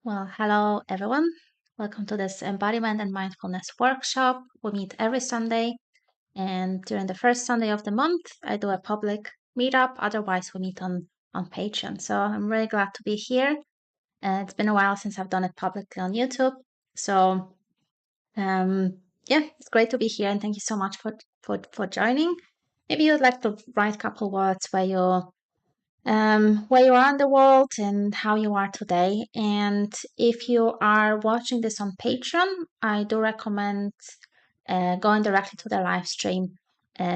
Well, hello everyone. Welcome to this Embodiment and Mindfulness workshop. We meet every Sunday, and during the first Sunday of the month, I do a public meetup. Otherwise, we meet on Patreon. So I'm really glad to be here. It's been a while since I've done it publicly on YouTube. So yeah, it's great to be here, and thank you so much for joining. Maybe you'd like to write a couple words where you are in the world and how you are today. And if you are watching this on Patreon, I do recommend going directly to the live stream.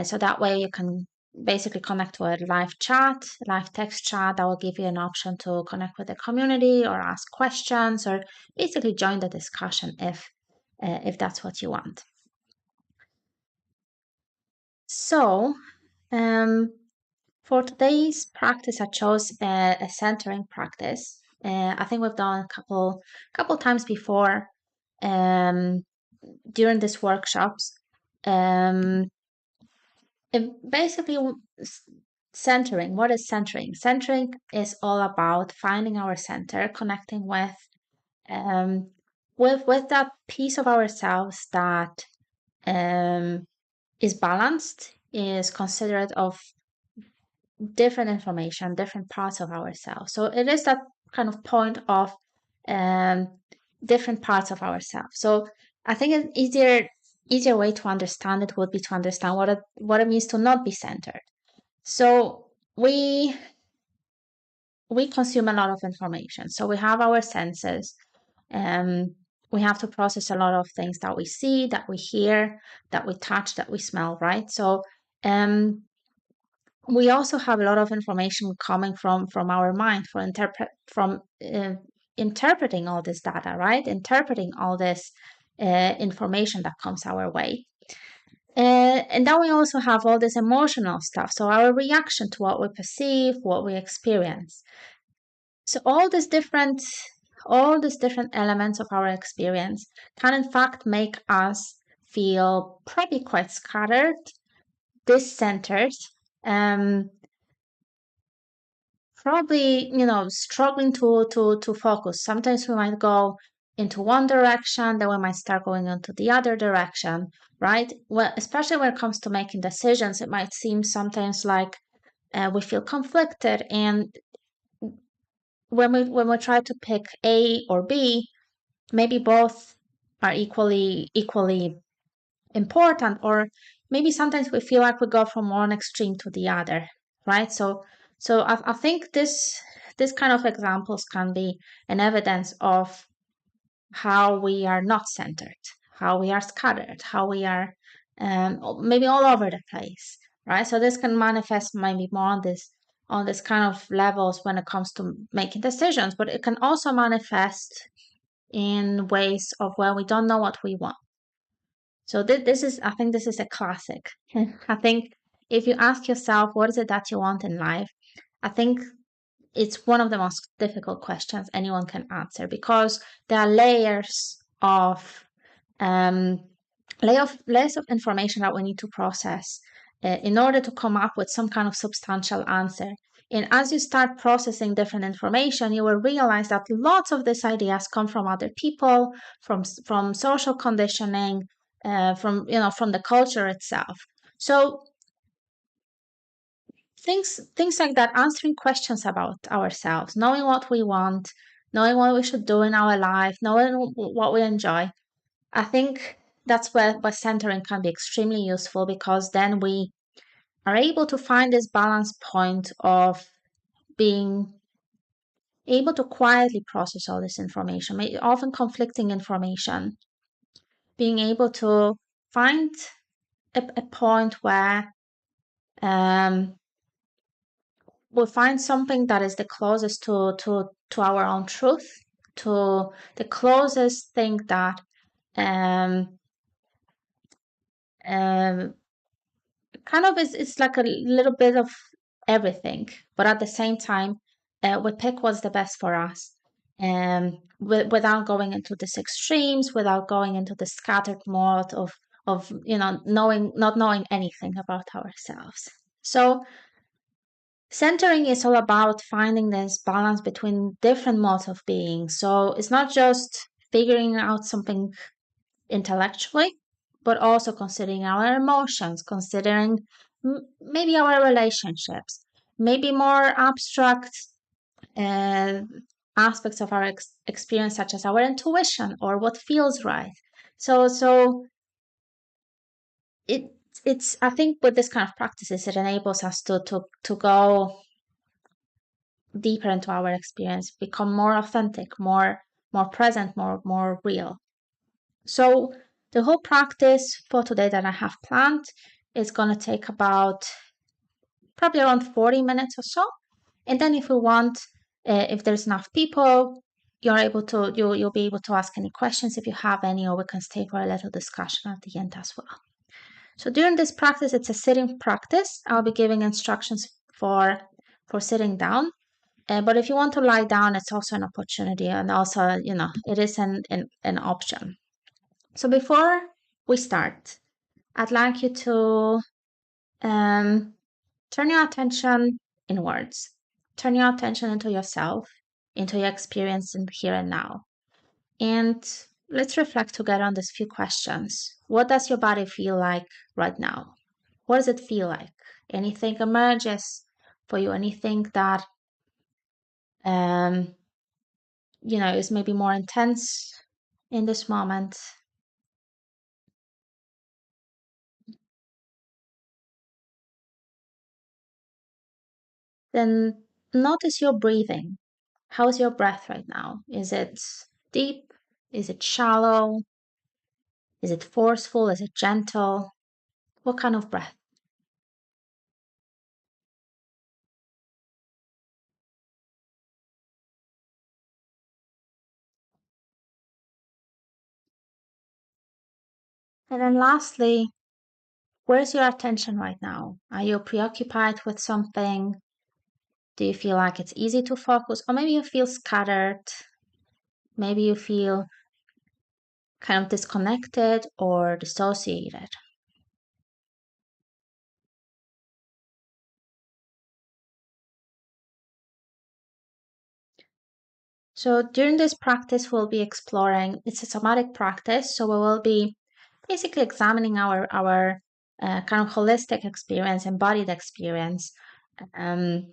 So that way you can basically connect to a live chat, live text chat that will give you an option to connect with the community or ask questions or basically join the discussion if that's what you want. So, for today's practice, I chose a centering practice. I think we've done a couple times before during these workshops. Um, basically, centering. What is centering? Centering is all about finding our center, connecting with that piece of ourselves that is balanced, is considerate of different information, different parts of ourselves. So it is that kind of point of um, different parts of ourselves. So I think an easier way to understand it would be to understand what it means to not be centered. So we consume a lot of information. So we have our senses. We have to process a lot of things that we see, that we hear, that we touch, that we smell, right? So we also have a lot of information coming from our mind from interpreting all this data, right? Interpreting all this information that comes our way. And then we also have all this emotional stuff. So our reaction to what we perceive, what we experience. So all these different elements of our experience can in fact make us feel probably quite scattered, discentered, um, probably struggling to focus. Sometimes we might go into one direction, then we might start going into the other direction, right? Well, especially when it comes to making decisions, it might seem sometimes like we feel conflicted, and when we try to pick A or B, maybe both are equally important, or maybe sometimes we feel like we go from one extreme to the other, right? So I think this kind of examples can be an evidence of how we are not centered, how we are scattered, how we are maybe all over the place, right? So this can manifest maybe more on this kind of levels when it comes to making decisions, but it can also manifest in ways of where we don't know what we want. So this is, I think this is a classic. I think if you ask yourself, what is it that you want in life? I think it's one of the most difficult questions anyone can answer, because there are um, layers of information that we need to process in order to come up with some kind of substantial answer. And as you start processing different information, you will realize that lots of these ideas come from other people, from social conditioning, from the culture itself. So things like that, answering questions about ourselves, knowing what we want, knowing what we should do in our life, knowing what we enjoy. I think that's where centering can be extremely useful, because then we are able to find this balance point of being able to quietly process all this information, often conflicting information, being able to find a point where um, we'll find something that is the closest to our own truth, to the closest thing that um, um, kind of is it's like a little bit of everything, but at the same time, we pick what's the best for us, without going into these extremes, without going into the scattered mode of not knowing anything about ourselves. So Centering is all about finding this balance between different modes of being. So it's not just figuring out something intellectually, but also considering our emotions, considering maybe our relationships, maybe more abstract uh, aspects of our experience, such as our intuition or what feels right. So it it's I think with this kind of practices, it enables us to go deeper into our experience, become more authentic, more present, more real. So the whole practice for today that I have planned is going to take about probably around 40 minutes or so. And then if we want, if there's enough people, you'll be able to ask any questions if you have any, or we can stay for a little discussion at the end as well. So during this practice, it's a sitting practice. I'll be giving instructions for sitting down. But if you want to lie down, it's also an opportunity, and also, it is an option. So before we start, I'd like you to turn your attention inwards. Turn your attention into yourself, into your experience in here and now. And let's reflect together on these few questions. What does your body feel like right now? What does it feel like? Anything emerges for you? Anything that is maybe more intense in this moment? Then notice your breathing. How is your breath right now? Is it deep? Is it shallow? Is it forceful? Is it gentle? What kind of breath? And then lastly, where's your attention right now? Are you preoccupied with something? Do you feel like it's easy to focus? Or maybe you feel scattered. Maybe you feel kind of disconnected or dissociated. So during this practice, we'll be exploring, it's a somatic practice. So we will be basically examining our kind of holistic experience, embodied experience, um,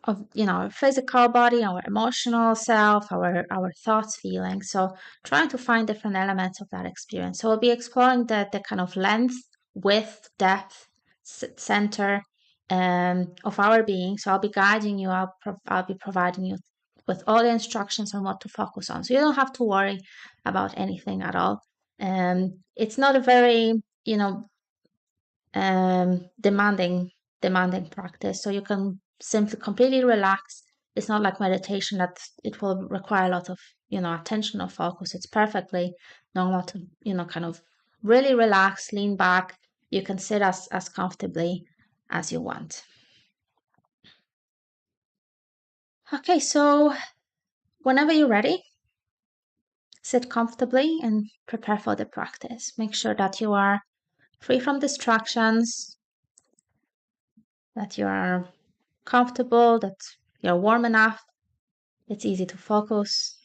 of our physical body, our emotional self, our thoughts, feelings. So trying to find different elements of that experience. So we'll be exploring the kind of length, width, depth, center of our being. So I'll be guiding you. I'll be providing you with all the instructions on what to focus on. So you don't have to worry about anything at all. It's not a very demanding practice. So you can simply completely relax. It's not like meditation that it will require a lot of attention or focus. It's perfectly normal to kind of really relax, lean back. You can sit as comfortably as you want. Okay, so whenever you're ready, sit comfortably and prepare for the practice. Make sure that you are free from distractions, that you are comfortable, that you're warm enough, it's easy to focus.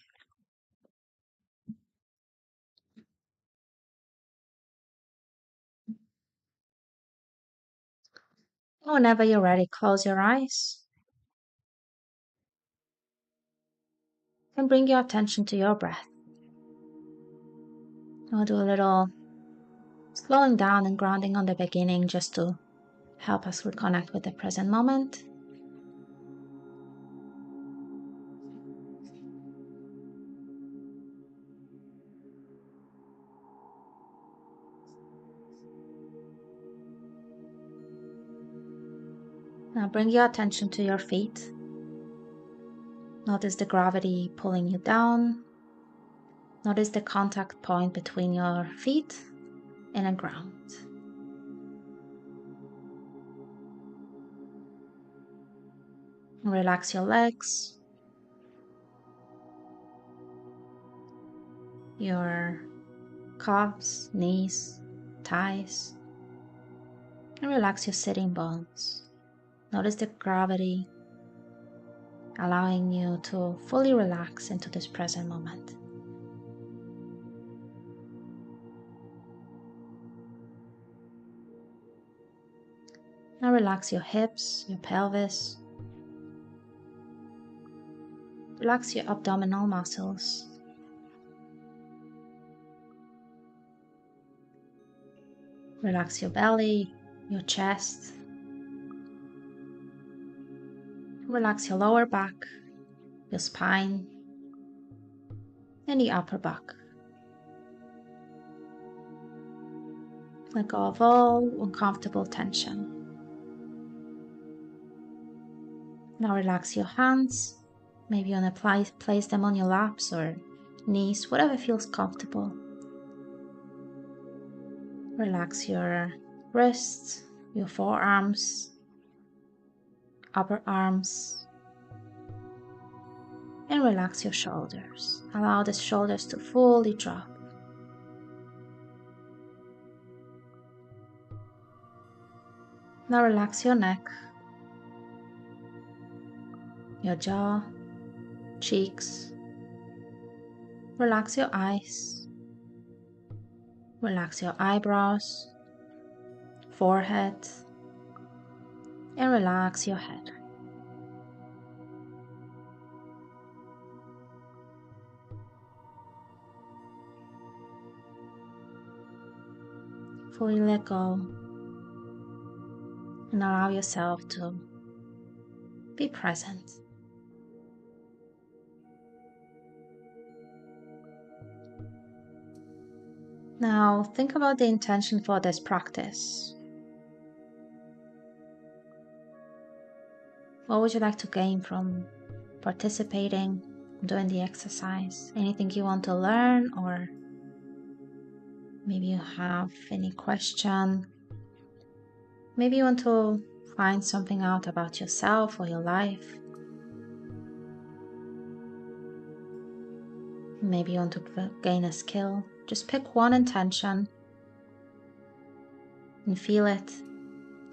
Whenever you're ready, close your eyes and bring your attention to your breath. We'll do a little slowing down and grounding on the beginning just to help us reconnect with the present moment. Now bring your attention to your feet. Notice the gravity pulling you down. Notice the contact point between your feet and the ground. Relax your legs, your calves, knees, thighs, and relax your sitting bones. Notice the gravity, allowing you to fully relax into this present moment. Now relax your hips, your pelvis. Relax your abdominal muscles. Relax your belly, your chest. Relax your lower back, your spine, and the upper back. Let go of all uncomfortable tension. Now relax your hands. Maybe you want to place them on your laps or knees, whatever feels comfortable. Relax your wrists, your forearms, upper arms, and relax your shoulders. Allow the shoulders to fully drop. Now relax your neck, your jaw, cheeks. Relax your eyes. Relax your eyebrows, forehead, and relax your head. Fully let go and allow yourself to be present. Now think about the intention for this practice. What would you like to gain from participating, doing the exercise? Anything you want to learn, or maybe you have any question? Maybe you want to find something out about yourself or your life. Maybe you want to gain a skill. Just pick one intention and feel it,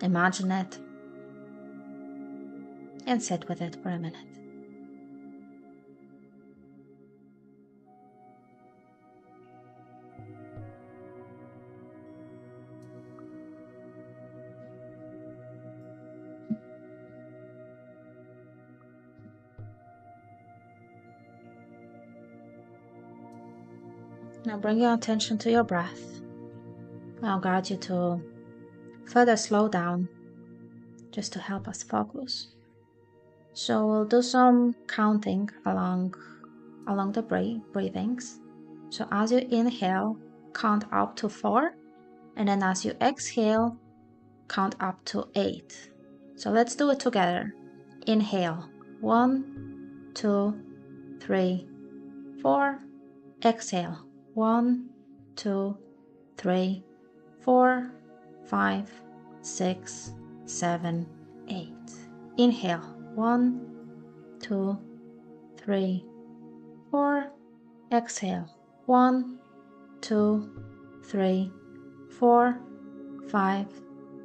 imagine it, and sit with it for a minute. Now bring your attention to your breath. I'll guide you to further slow down just to help us focus. So we'll do some counting along the breathings. So as you inhale, count up to 4, and then as you exhale, count up to 8. So let's do it together. Inhale, 1, 2, 3, 4. Exhale, 1, 2, 3, 4, 5, 6, 7, 8. Inhale, 1, 2, 3, 4. Exhale, 1, 2, 3, 4, 5,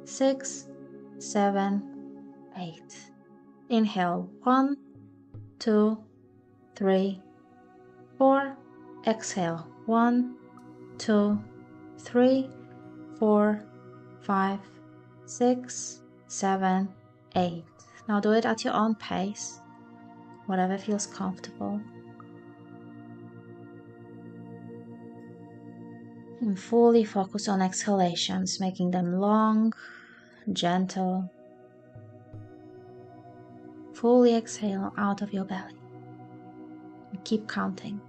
6, 7, 8. Inhale, 1, 2, 3, 4. Exhale, 1, 2, 3, 4, 5, 6, 7, 8. Now do it at your own pace, whatever feels comfortable. And fully focus on exhalations, making them long, gentle. Fully exhale out of your belly. And keep counting.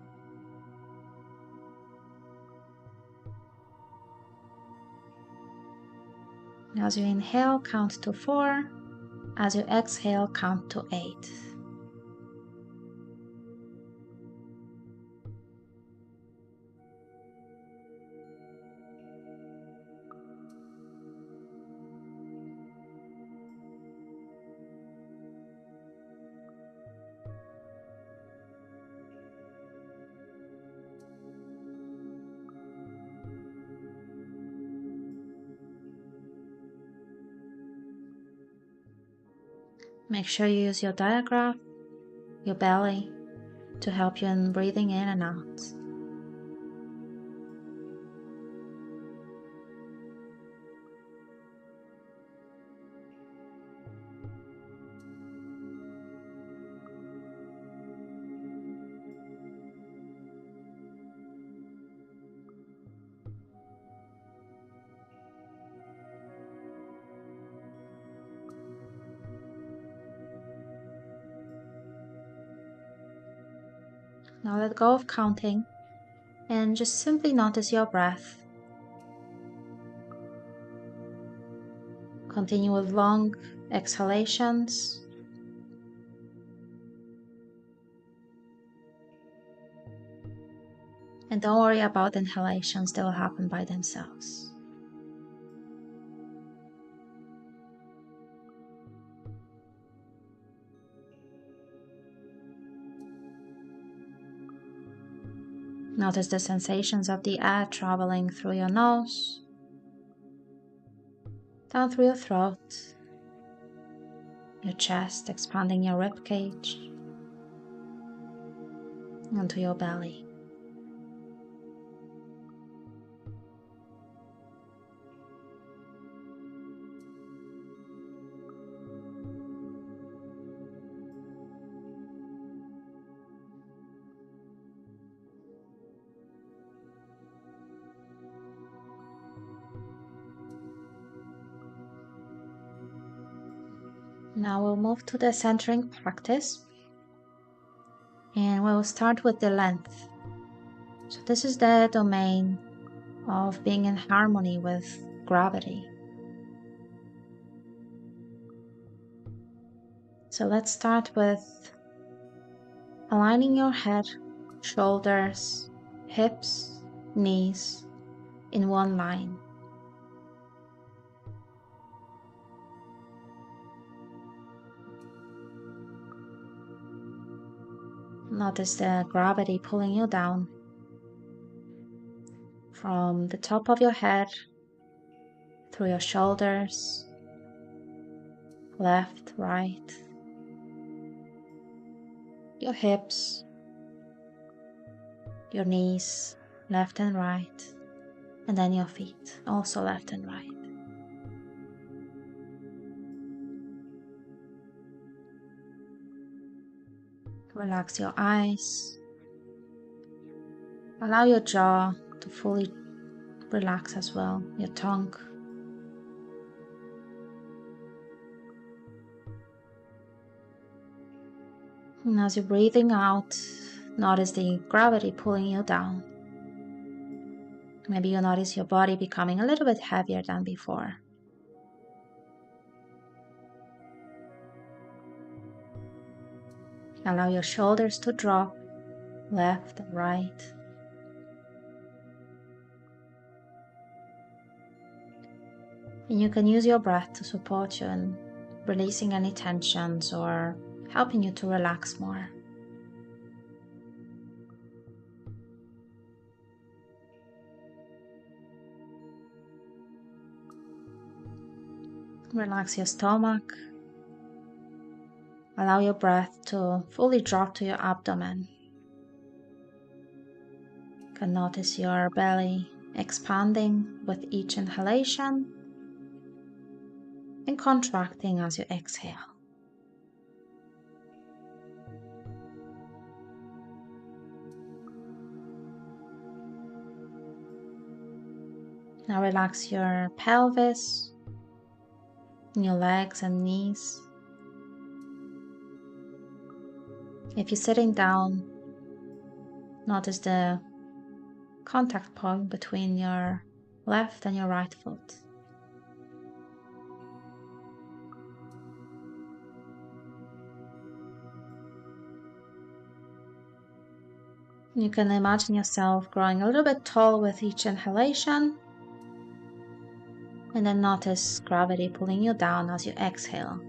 As you inhale, count to 4. As you exhale, count to 8. Make sure you use your diaphragm, your belly, to help you in breathing in and out. Now let go of counting and just simply notice your breath. Continue with long exhalations. And don't worry about inhalations, they will happen by themselves. Notice the sensations of the air traveling through your nose, down through your throat, your chest, expanding your rib cage, onto your belly. Now we'll move to the centering practice, and we'll start with the length. So this is the domain of being in harmony with gravity. So let's start with aligning your head, shoulders, hips, knees in one line. Notice the gravity pulling you down from the top of your head, through your shoulders, left, right, your hips, your knees, left and right, and then your feet, also left and right. Relax your eyes. Allow your jaw to fully relax as well, your tongue. And as you're breathing out, notice the gravity pulling you down. Maybe you notice your body becoming a little bit heavier than before. Allow your shoulders to drop, left and right. And you can use your breath to support you in releasing any tensions or helping you to relax more. Relax your stomach. Allow your breath to fully drop to your abdomen. You can notice your belly expanding with each inhalation and contracting as you exhale. Now relax your pelvis, your legs and knees. If you're sitting down, notice the contact point between your left and your right foot. You can imagine yourself growing a little bit tall with each inhalation, and then notice gravity pulling you down as you exhale.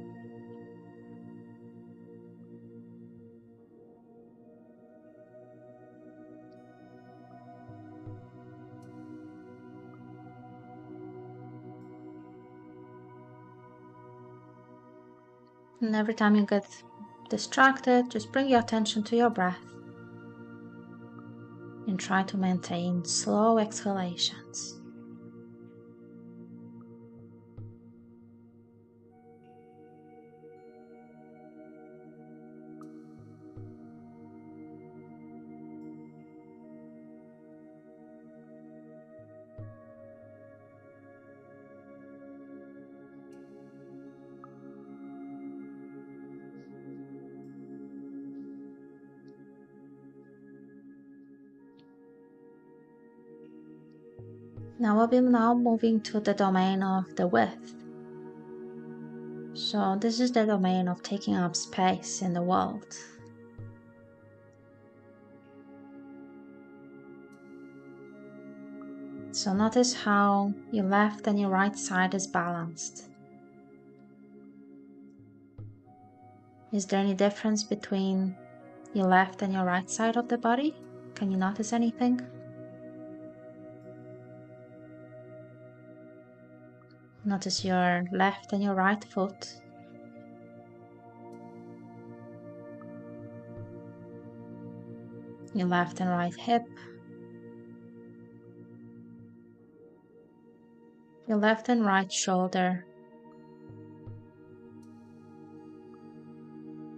And every time you get distracted, just bring your attention to your breath and try to maintain slow exhalations. Now we'll be moving to the domain of the width. So this is the domain of taking up space in the world. So notice how your left and your right side is balanced. Is there any difference between your left and your right side of the body? Can you notice anything? Notice your left and your right foot. Your left and right hip. Your left and right shoulder.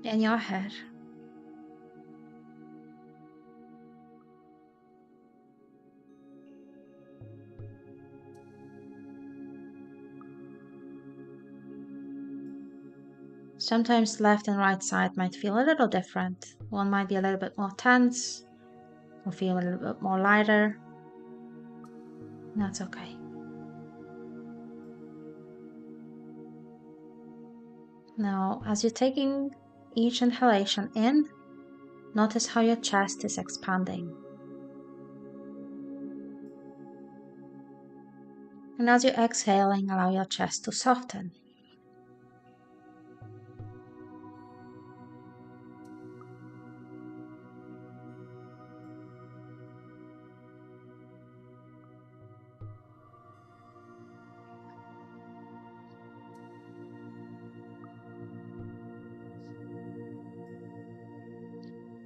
And your head. Sometimes left and right side might feel a little different. One might be a little bit more tense, or feel a little bit more lighter. That's okay. Now, as you're taking each inhalation in, notice how your chest is expanding. And as you're exhaling, allow your chest to soften.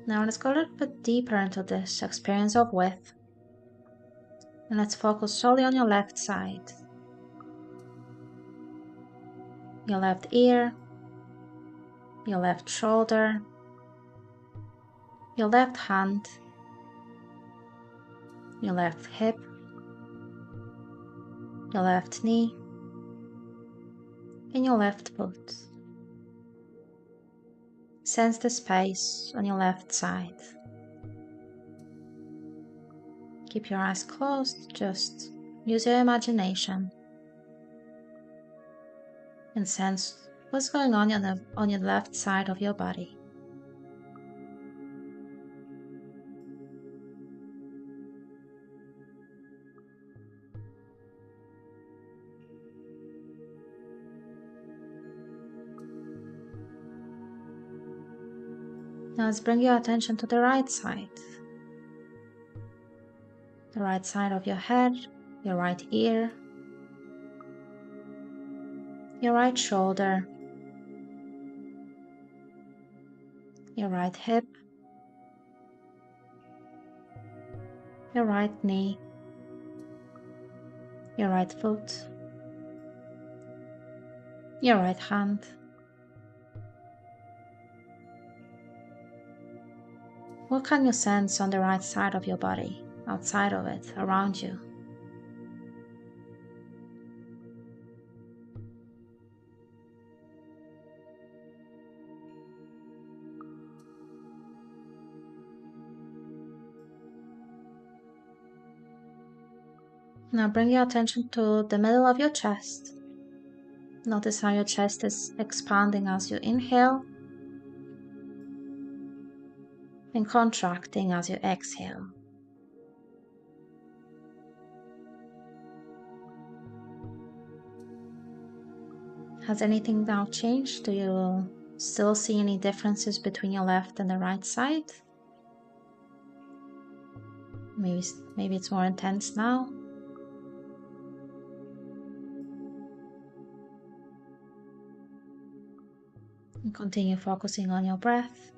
Now let's go a little bit deeper into this experience of width. And let's focus solely on your left side. Your left ear, your left shoulder, your left hand, your left hip, your left knee, and your left foot. Sense the space on your left side. Keep your eyes closed, just use your imagination and sense what's going on your left side of your body. Now let's bring your attention to the right side. The right side of your head, your right ear, your right shoulder, your right hip, your right knee, your right foot, your right hand. What can you sense on the right side of your body, outside of it, around you? Now bring your attention to the middle of your chest. Notice how your chest is expanding as you inhale and contracting as you exhale. Has anything now changed? Do you still see any differences between your left and the right side? Maybe it's more intense now. And continue focusing on your breath.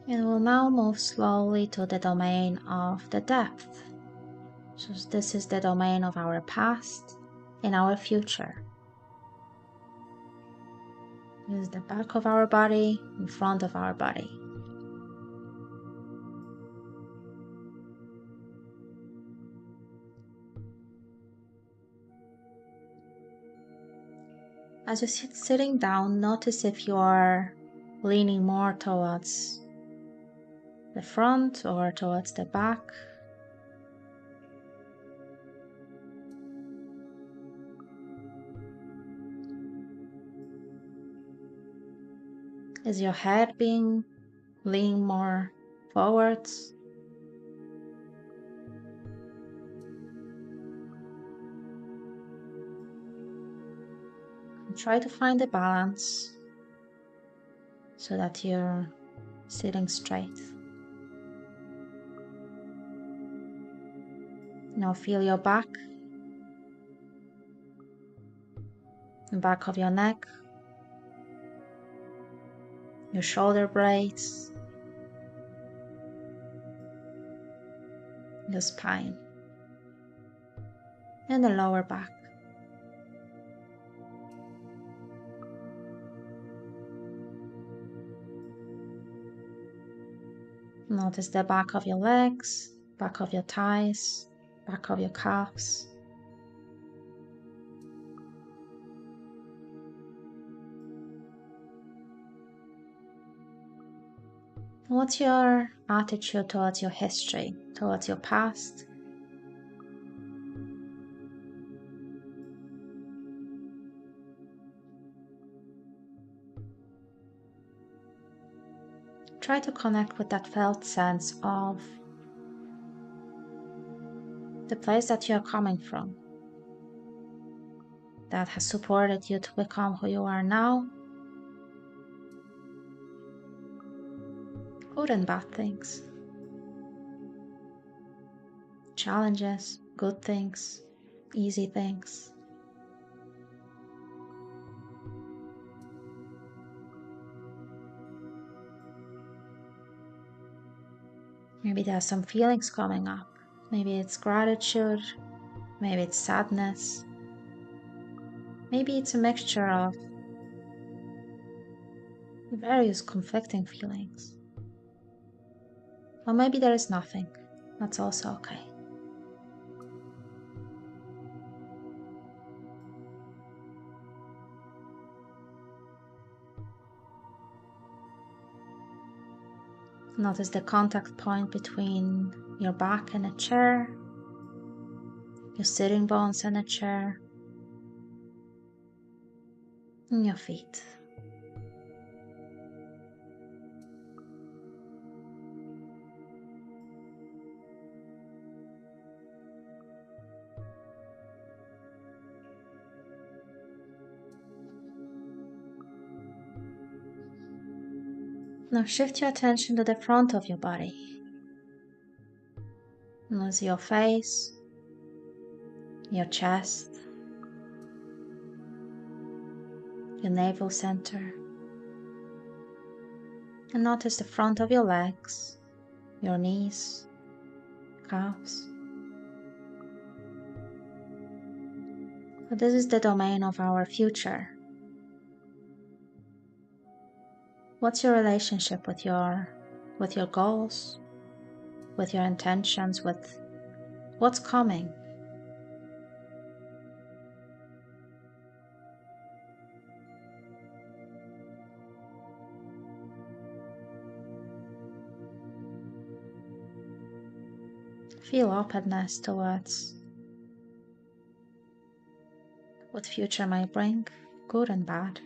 And we'll now move slowly to the domain of the depth. So this is the domain of our past and our future. This is the back of our body, in front of our body. As you sit sitting down, notice if you are leaning more towards the front or towards the back. Is your head being leaning more forwards? And try to find a balance so that you're sitting straight. Now feel your back, the back of your neck, your shoulder blades, your spine, and the lower back. Notice the back of your legs, back of your thighs, back of your calves. What's your attitude towards your history, towards your past? Try to connect with that felt sense of the place that you are coming from, that has supported you to become who you are now. Good and bad things, challenges, good things, easy things. Maybe there are some feelings coming up. Maybe it's gratitude, maybe it's sadness, maybe it's a mixture of various conflicting feelings. Or maybe there is nothing. That's also okay. Notice the contact point between your back and a chair, your sitting bones and a chair, and your feet. Now shift your attention to the front of your body. Notice your face, your chest, your navel center. And notice the front of your legs, your knees, calves. So this is the domain of our future. What's your relationship with your goals, with your intentions, with what's coming? Feel openness towards what future might bring, good and bad.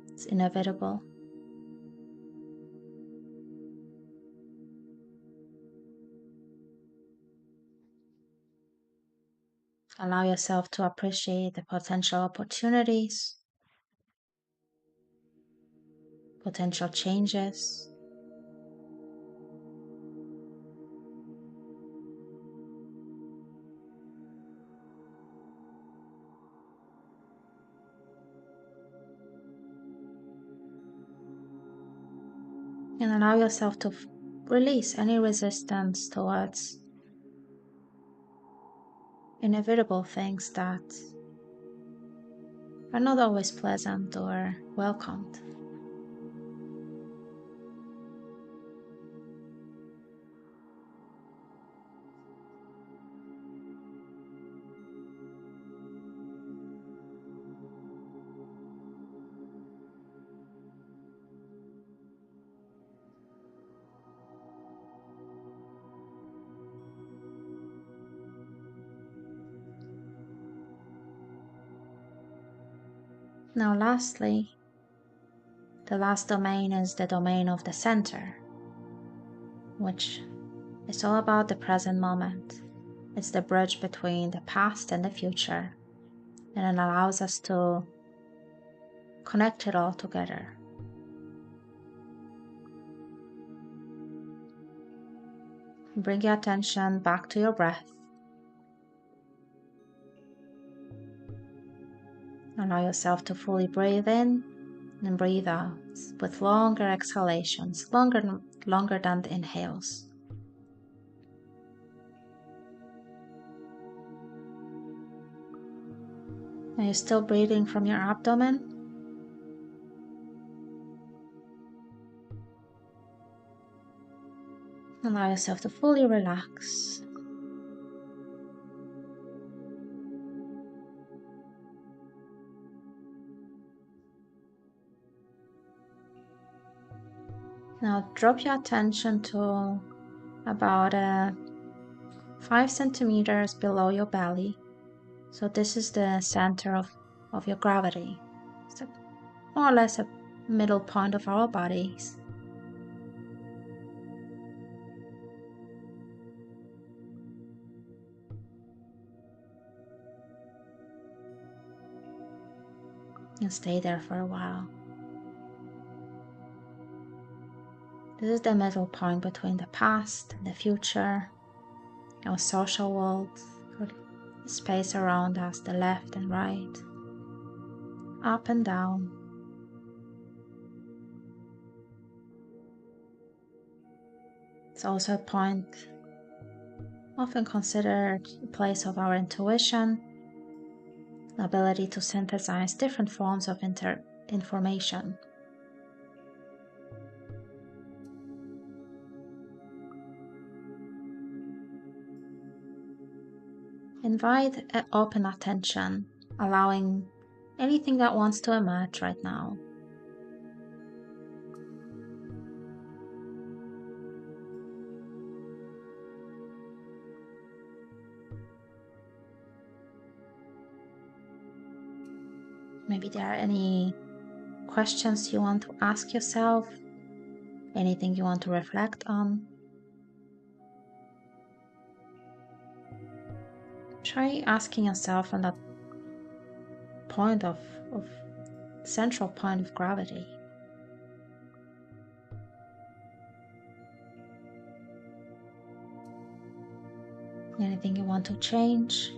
It's inevitable. Allow yourself to appreciate the potential opportunities, potential changes. And allow yourself to release any resistance towards inevitable things that are not always pleasant or welcomed. Now, lastly, the last domain is the domain of the center, which is all about the present moment. It's the bridge between the past and the future, and it allows us to connect it all together. Bring your attention back to your breath. Allow yourself to fully breathe in and breathe out with longer exhalations, longer than the inhales. Are you still breathing from your abdomen? Allow yourself to fully relax. Now drop your attention to about 5 centimeters below your belly. So this is the center of your gravity. It's more or less a middle point of our bodies. And stay there for a while. This is the middle point between the past and the future, our social world, the space around us, the left and right, up and down. It's also a point often considered a place of our intuition, the ability to synthesize different forms of information. Invite an open attention, allowing anything that wants to emerge right now. Maybe there are any questions you want to ask yourself, anything you want to reflect on. Try asking yourself on that point of central point of gravity. Anything you want to change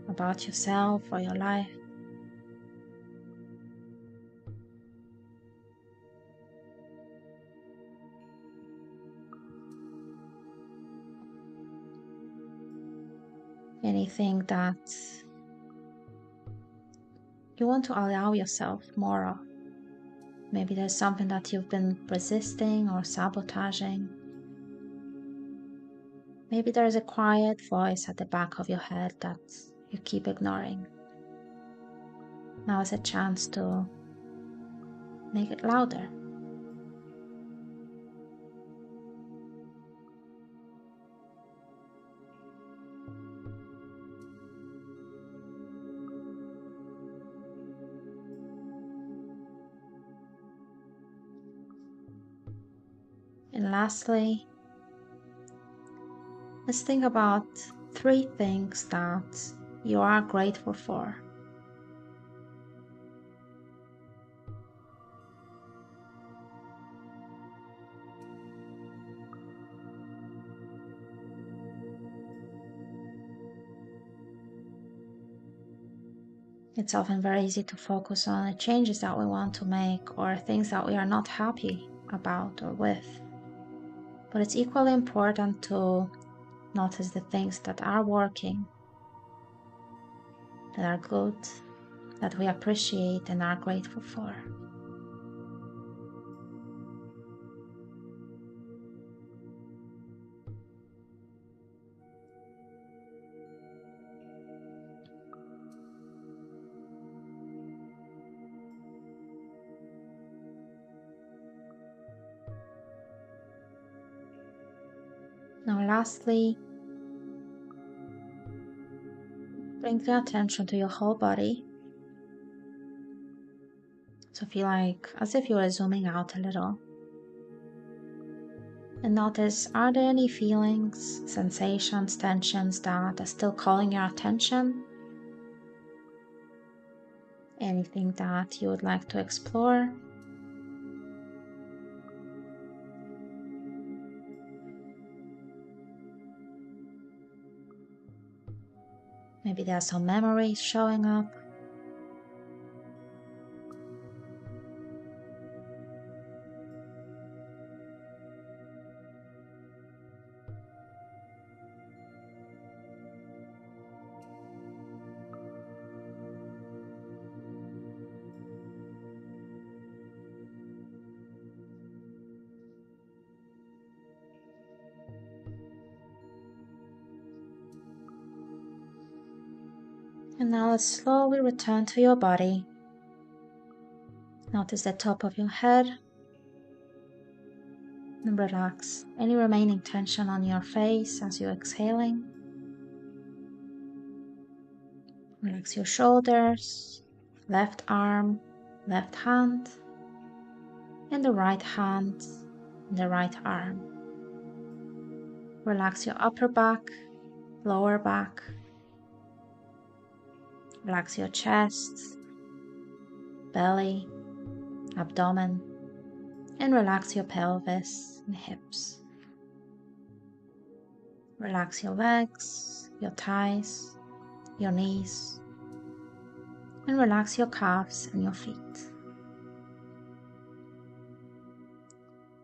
about yourself or your life. Anything that you want to allow yourself more of. Maybe there's something that you've been resisting or sabotaging. Maybe there's a quiet voice at the back of your head that you keep ignoring. Now is a chance to make it louder. And lastly, let's think about 3 things that you are grateful for. It's often very easy to focus on the changes that we want to make or things that we are not happy about or with. But it's equally important to notice the things that are working, that are good, that we appreciate and are grateful for. Now, lastly, bring your attention to your whole body. So feel like as if you are zooming out a little. And notice, are there any feelings, sensations, tensions that are still calling your attention? Anything that you would like to explore? Maybe there are some memories showing up. And now let's slowly return to your body. Notice the top of your head and relax any remaining tension on your face as you're exhaling. Relax your shoulders, left arm, left hand, and the right hand, and the right arm. Relax your upper back, lower back. Relax your chest, belly, abdomen, and relax your pelvis and hips. Relax your legs, your thighs, your knees, and relax your calves and your feet.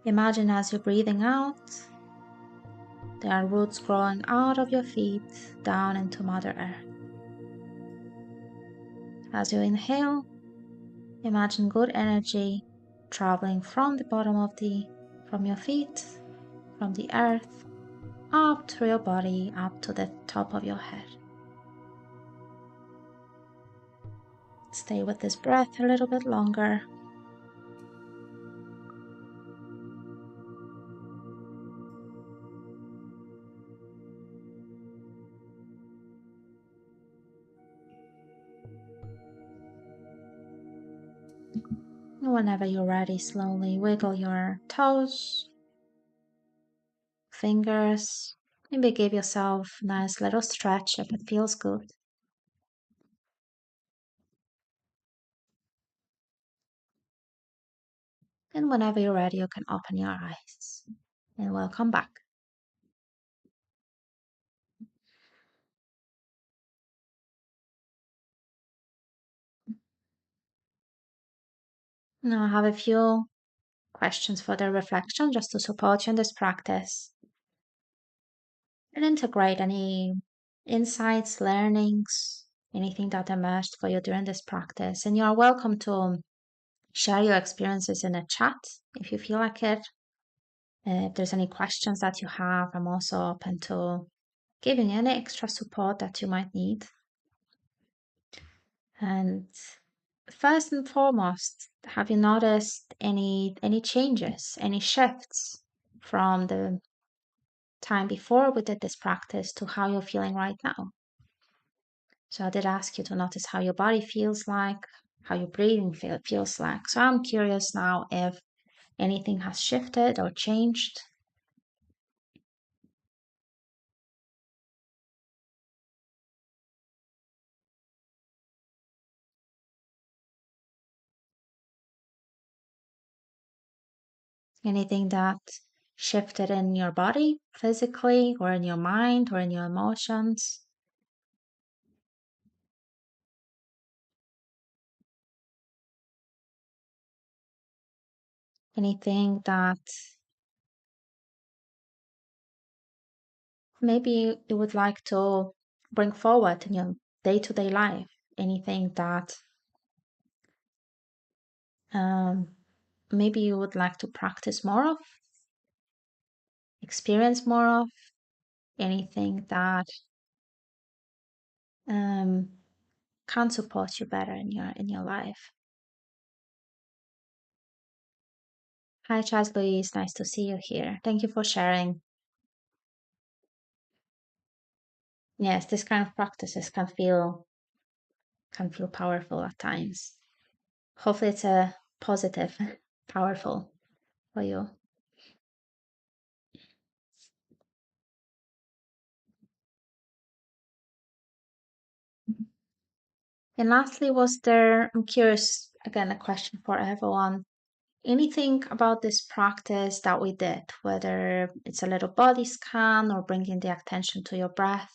Imagine as you're breathing out, there are roots growing out of your feet down into Mother Earth. As you inhale, imagine good energy traveling from the bottom from your feet, from the earth, up through your body, up to the top of your head. Stay with this breath a little bit longer. Whenever you're ready, slowly wiggle your toes, fingers. Maybe give yourself a nice little stretch if it feels good. And whenever you're ready, you can open your eyes. And welcome back. Now I have a few questions for the reflection just to support you in this practice and integrate any insights, learnings, anything that emerged for you during this practice. And you are welcome to share your experiences in a chat if you feel like it. If there's any questions that you have, I'm also open to giving any extra support that you might need. And first and foremost, have you noticed any changes, any shifts from the time before we did this practice to how you're feeling right now? So I did ask you to notice how your body feels like, how your breathing feels like. So I'm curious now if anything has shifted or changed. Anything that shifted in your body physically, or in your mind, or in your emotions? Anything that maybe you would like to bring forward in your day-to-day life? Anything that um, maybe you would like to practice more of, experience more of? Anything that um, can support you better in your life? Hi, Charles Louise. Nice to see you here. Thank you for sharing. Yes, this kind of practices can feel powerful at times. Hopefully, it's a positive, powerful for you. And lastly, was there, I'm curious, again, a question for everyone. Anything about this practice that we did, whether it's a little body scan or bringing the attention to your breath,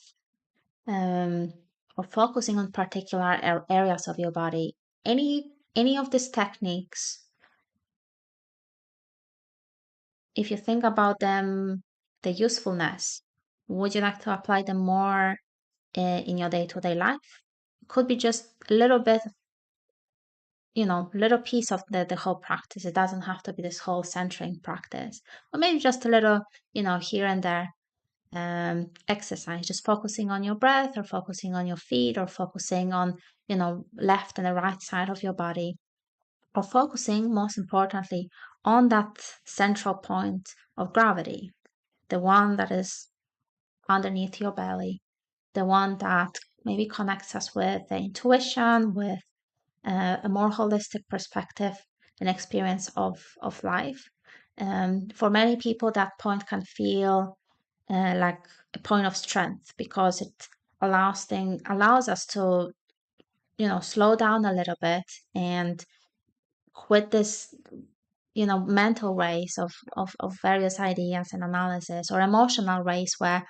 um, or focusing on particular areas of your body, any of these techniques, if you think about them, the usefulness, would you like to apply them more in your day-to-day life? Could be just a little bit, little piece of the whole practice. It doesn't have to be this whole centering practice, or maybe just a little, here and there exercise, just focusing on your breath, or focusing on your feet, or focusing on, left and the right side of your body, or focusing, most importantly, on that central point of gravity, the one that is underneath your belly, the one that maybe connects us with the intuition, with a more holistic perspective and experience of life. For many people, that point can feel like a point of strength, because it allows us to slow down a little bit, and quit this mental race of various ideas and analysis, or emotional race where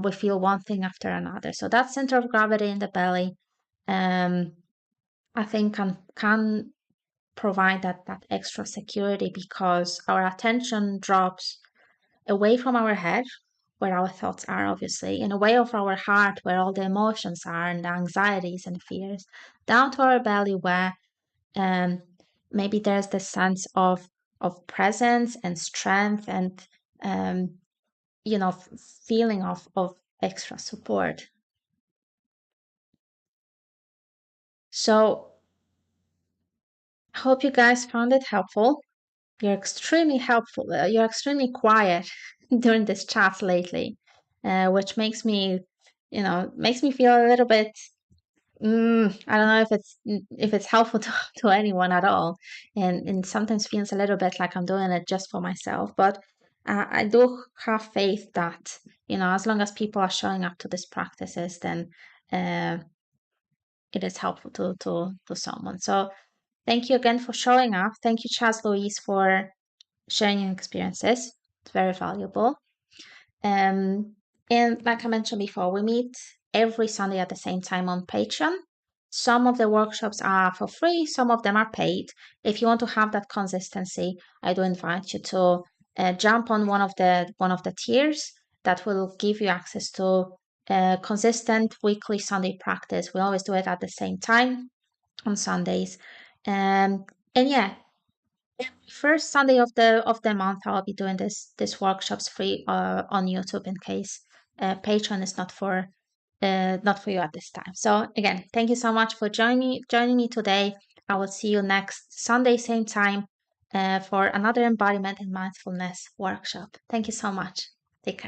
we feel one thing after another. So that center of gravity in the belly, um, I think can provide that extra security, because our attention drops away from our head, where our thoughts are, obviously, and away of our heart, where all the emotions are, and the anxieties and fears, down to our belly, where um, maybe there's this sense of presence and strength, and um, feeling of extra support. So I hope you guys found it helpful. You're extremely helpful. You're extremely quiet during this chat lately, which makes me feel a little bit. I don't know if it's helpful to anyone at all, and sometimes feels a little bit like I'm doing it just for myself. But I do have faith that, as long as people are showing up to these practices, then uh, it is helpful to someone. So thank you again for showing up. Thank you, Chaz Louise, for sharing your experiences. It's very valuable. Um, and like I mentioned before, we meet every Sunday at the same time on Patreon. Some of the workshops are for free, some of them are paid. If you want to have that consistency, I do invite you to jump on one of the tiers that will give you access to consistent weekly Sunday practice. We always do it at the same time on Sundays. And yeah, first Sunday of the month, I'll be doing this workshops free on YouTube, in case Patreon is not for you at this time. So again, thank you so much for joining me today. I will see you next Sunday, same time, for another embodiment and mindfulness workshop. Thank you so much. Take care.